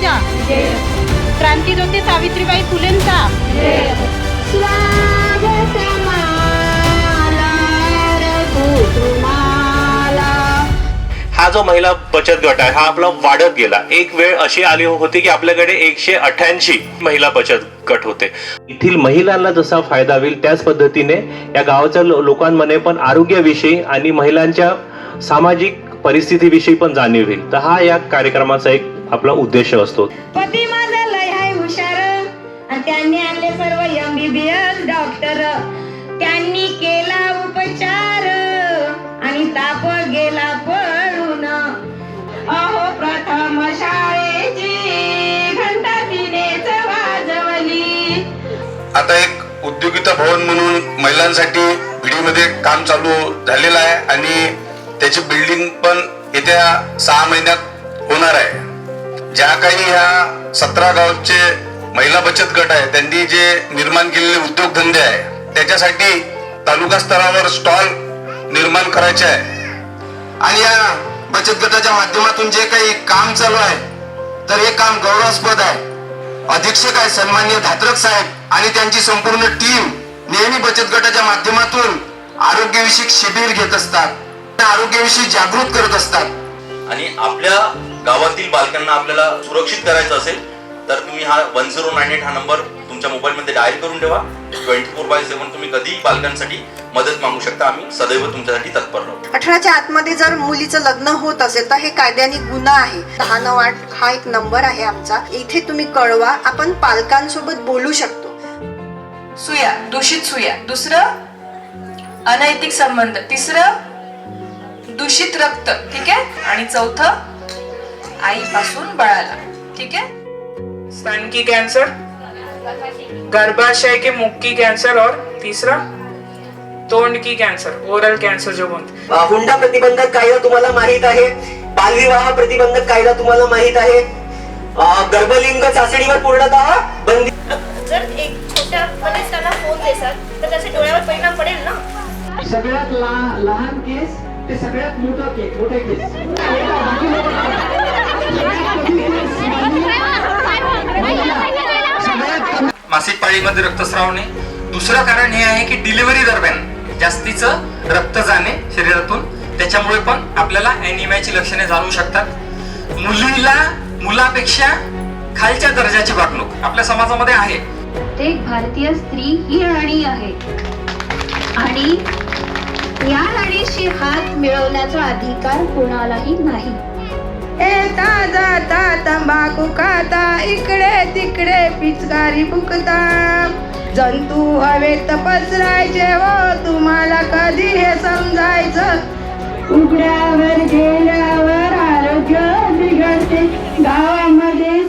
महाराजांचा, क्रांतीज्योती सावित्रीबाई फुलेंचा, हा जो महिला बचत गट आहे हा आपला वाढत गेला. एक वेळ अशी आली होती की आपल्याकडे 188 महिला बचत गट होते. येथील महिलांना जसा फायदा होईल त्याच पद्धतीने या गावाच्या लोकांमध्ये पण आरोग्याविषयी आणि महिलांच्या सामाजिक परिस्थितीविषयी पण जाणीव होईल. तर हा या कार्यक्रमाचा एक आपला उद्देश असतो. पती माझा लय हाय हुशार आणि त्यांनी आणले सर्व MBBS डॉक्टर. त्यांनी केला उपचार आणि ताप गेला पळून. अहो प्रथम शाळेची घंटा तिनेच वाजवली. आता एक उद्योगिता भवन म्हणून महिलांसाठी भिडीमध्ये काम चालू झालेलं आहे आणि त्याची बिल्डिंग पण येत्या 6 महिन्यात होणार आहे. ज्या काही ह्या 17 गावचे महिला बचत गट आहे त्यांनी जे निर्माण केलेले उद्योगधंदे आहे त्याच्यासाठी तालुका स्तरावर स्टॉल निर्माण करायचे आहे आणि या बचत गटाच्या माध्यमातून जे काही काम चालू आहे तर हे काम गौरवास्पद आहे. अधीक्षक आहे सन्माननीय धात्रक साहेब आणि त्यांची संपूर्ण टीम नेहमी बचत गटाच्या माध्यमातून आरोग्यविषयक शिबिर घेत असतात, आरोग्याविषयी जागृत करत असतात. आणि आपल्या गावातील बालकांना आपल्याला सुरक्षित करायचं असेल तर तुम्ही हा 1098 हा नंबर तुमच्या मोबाईलमध्ये डायल करून ठेवा. 24/7 तुम्ही कधीही बालकांसाठी मदत मागू शकता. आम्ही सदैव तुमच्यासाठी तत्पर राहू. 18च्या आतमध्ये जर मुलीचं लग्न होत असेल तर हे कायद्याने गुन्हा आहे. 1098 हा एक नंबर आहे आमचा. इथे तुम्ही कळवा, आपण पालकांसोबत बोलू शकतो. सुया, दूषित सुया. दुसरं अनैतिक संबंध. तिसरं दूषित रक्त. ठीक आहे. आणि चौथं आईपासून बाळाला. ठीक आहे. स्तन की कैंसर, गर्भाशय के मुख की कैंसर और तीसरा तोंड की कैंसर, ओरल कैंसर जो बोलते. हुंडा प्रतिबंधक कायदा तुम्हाला माहित आहे, बालविवाह प्रतिबंधक कायदा तुम्हाला माहित आहे, गर्भलिंग चाचणीवर पूर्णतः बंदी. जर एक छोट्या पणेच त्यांना फोन देसाल तर त्याचे डोळ्यावर परिणाम पडेल ना. सगळ्यात लहान केस ते सगळ्यात मोठे केस. मासिक पाळीमध्ये रक्तस्रावणे. दुसरं कारण हे आहे की डिलिव्हरी दरम्यान जास्तीचं रक्त जाणे शरीरातून, त्याच्यामुळे पण आपल्याला ॲनिमियाची लक्षणे जाणवू शकतात. मुलीला मुलापेक्षा खालच्या दर्जाची वागणूक आपल्या समाजामध्ये आहे. प्रत्येक भारतीय स्त्री ही राणी आहे आणि या राणीशी हात मिळवण्याचा अधिकार कोणालाही नाही. येता जाता तंबाखू खाता, इकडे तिकडे पिचकारी फुकता, जंतू हवेत पसरायचे व तुम्हाला कधी हे समजायचं. उघड्यावर गेल्यावर आरोग्य बिघडते. गावामध्ये